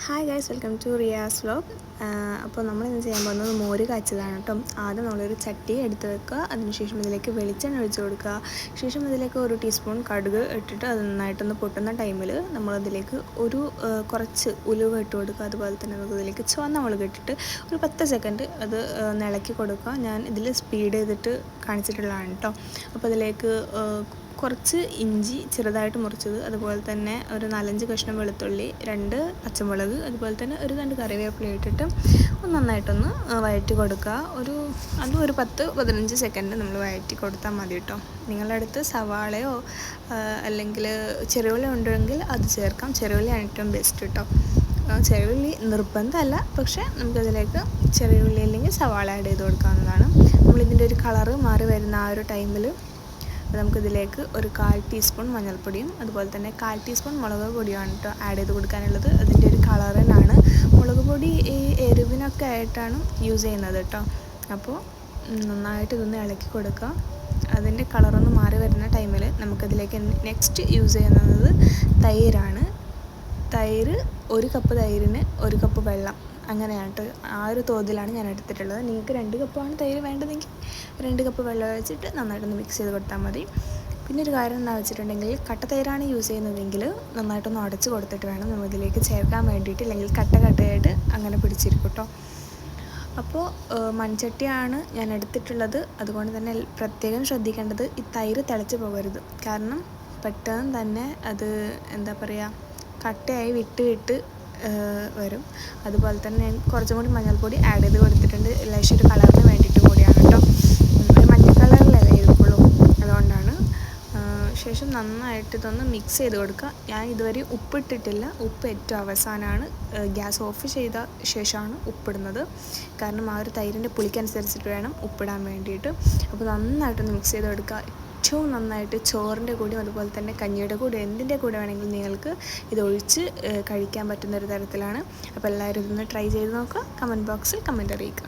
Hi guys, welcome to Riyas vlog. അപ്പോൾ നമ്മളിന്ന് ചെയ്യാൻ പോകുന്നത് മോര് കാച്ചതാണ് കേട്ടോ. ആദ്യം നമ്മളൊരു ചട്ടി എടുത്ത് വെക്കുക, അതിനുശേഷം ഇതിലേക്ക് വെളിച്ചെണ്ണ ഒഴിച്ച് കൊടുക്കുക. ശേഷം ഇതിലേക്ക് 1 ടീസ്പൂൺ കടുക് ഇട്ടിട്ട് അത് നന്നായിട്ടൊന്ന് പൊട്ടുന്ന ടൈമിൽ നമ്മളതിലേക്ക് കുറച്ച് ഉലുവ ഇട്ട് കൊടുക്കുക. അതുപോലെ തന്നെ നമുക്കിതിലേക്ക് ചുവന്ന മുളക് ഇട്ടിട്ട് ഒരു 10 സെക്കൻഡ് അത് ഇളക്കി കൊടുക്കുക. ഞാൻ ഇതിൽ സ്പീഡ് ചെയ്തിട്ട് കാണിച്ചിട്ടുള്ളതാണ് കേട്ടോ. അപ്പോൾ അതിലേക്ക് കുറച്ച് ഇഞ്ചി ചെറുതായിട്ട് മുറിച്ചത്, അതുപോലെ തന്നെ ഒരു 4-5 കഷ്ണം വെളുത്തുള്ളി, 2 പച്ചമുളക്, അതുപോലെ തന്നെ ഒരു 2 കറിവേപ്പില ഇട്ടിട്ട് നന്നായിട്ടൊന്ന് വഴറ്റി കൊടുക്കുക. ഒരു 10-15 സെക്കൻഡ് നമ്മൾ വഴറ്റി കൊടുത്താൽ മതി കേട്ടോ. നിങ്ങളുടെ അടുത്ത് സവാളയോ അല്ലെങ്കിൽ ചെറിയുള്ളി ഉണ്ടെങ്കിൽ അത് ചേർക്കാം. ചെറിയുള്ളിയാണ് ഏറ്റവും ബെസ്റ്റ് കേട്ടോ. ചെറിയുള്ളി നിർബന്ധമല്ല, പക്ഷേ നമുക്കതിലേക്ക് ചെറിയുള്ളി അല്ലെങ്കിൽ സവാള ആഡ് ചെയ്ത് കൊടുക്കാവുന്നതാണ്. നമ്മളിതിൻ്റെ ഒരു കളറ് മാറി വരുന്ന ആ ഒരു ടൈമിൽ നമുക്കിതിലേക്ക് ഒരു 1/4 ടീസ്പൂൺ മഞ്ഞൾപ്പൊടിയും അതുപോലെ തന്നെ 1/4 ടീസ്പൂൺ മുളക് പൊടിയാണ് കേട്ടോ ആഡ് ചെയ്ത് കൊടുക്കാനുള്ളത്. അതിൻ്റെ ഒരു കളറിനാണ്. മുളക് പൊടി ഈ എരിവിനൊക്കെ ആയിട്ടാണ് യൂസ് ചെയ്യുന്നത് കേട്ടോ. അപ്പോൾ നന്നായിട്ട് ഇതൊന്ന് ഇളക്കി കൊടുക്കുക. അതിൻ്റെ കളറൊന്ന് മാറി വരുന്ന ടൈമിൽ നമുക്കതിലേക്ക് നെക്സ്റ്റ് യൂസ് ചെയ്യുന്നത് തൈരാണ്. തൈര് 1 കപ്പ് തൈരിന് 1 കപ്പ് വെള്ളം, അങ്ങനെയാണ് കേട്ടോ. ആ ഒരു തോതിലാണ് ഞാൻ എടുത്തിട്ടുള്ളത്. നിങ്ങൾക്ക് 2 കപ്പാണ് തൈര് വേണ്ടതെങ്കിൽ 2 കപ്പ് വെള്ളം ഒഴിച്ചിട്ട് നന്നായിട്ടൊന്ന് മിക്സ് ചെയ്ത് കൊടുത്താൽ മതി. പിന്നെ ഒരു കാര്യം എന്താ വെച്ചിട്ടുണ്ടെങ്കിൽ, കട്ട തൈരാണ് യൂസ് ചെയ്യുന്നതെങ്കിൽ നന്നായിട്ടൊന്ന് അടച്ച് കൊടുത്തിട്ട് വേണം നമ്മൾ ഇതിലേക്ക് ചേർക്കാൻ വേണ്ടിയിട്ട്, ഇല്ലെങ്കിൽ കട്ടയായിട്ട് അങ്ങനെ പിടിച്ചിരിക്കും കേട്ടോ. അപ്പോൾ മൺചട്ടിയാണ് ഞാൻ എടുത്തിട്ടുള്ളത്. അതുകൊണ്ട് തന്നെ പ്രത്യേകം ശ്രദ്ധിക്കേണ്ടത് ഈ തൈര് തിളച്ച് പോകരുത്. കാരണം പെട്ടെന്ന് തന്നെ അത് എന്താ പറയുക, കട്ടയായി വിട്ട് വരും. അതുപോലെ തന്നെ ഞാൻ കുറച്ചും കൂടി മഞ്ഞൾപ്പൊടി ആഡ് ചെയ്ത് കൊടുത്തിട്ടുണ്ട്. ലേശം ഒരു കളറിന് വേണ്ടിയിട്ട് കൂടിയാണ് കേട്ടോ. ഒരു മഞ്ഞ കളറിലല്ലേ ഇരിക്കുള്ളൂ, അതുകൊണ്ടാണ്. ശേഷം നന്നായിട്ട് ഇതൊന്ന് മിക്സ് ചെയ്ത് കൊടുക്കുക. ഞാൻ ഇതുവരെ ഉപ്പിട്ടിട്ടില്ല. ഉപ്പ് ഏറ്റവും അവസാനമാണ്, ഗ്യാസ് ഓഫ് ചെയ്ത ശേഷമാണ് ഉപ്പിടുന്നത്. കാരണം ആ ഒരു തൈരിൻ്റെ പുളിക്കനുസരിച്ചിട്ട് വേണം ഉപ്പിടാൻ വേണ്ടിയിട്ട്. അപ്പോൾ നന്നായിട്ടൊന്ന് മിക്സ് ചെയ്ത് കൊടുക്കുക. ഏറ്റവും നന്നായിട്ട് ചോറിൻ്റെ കൂടെയും അതുപോലെ തന്നെ കഞ്ഞിയുടെ കൂടെ എന്തിൻ്റെ കൂടെ വേണമെങ്കിലും നിങ്ങൾക്ക് ഇതൊഴിച്ച് കഴിക്കാൻ പറ്റുന്നൊരു തരത്തിലാണ്. അപ്പോൾ എല്ലാവരും ഇതൊന്ന് ട്രൈ ചെയ്ത് നോക്കുക. കമൻറ്റ് ബോക്സിൽ കമൻറ്റ് അറിയിക്കുക.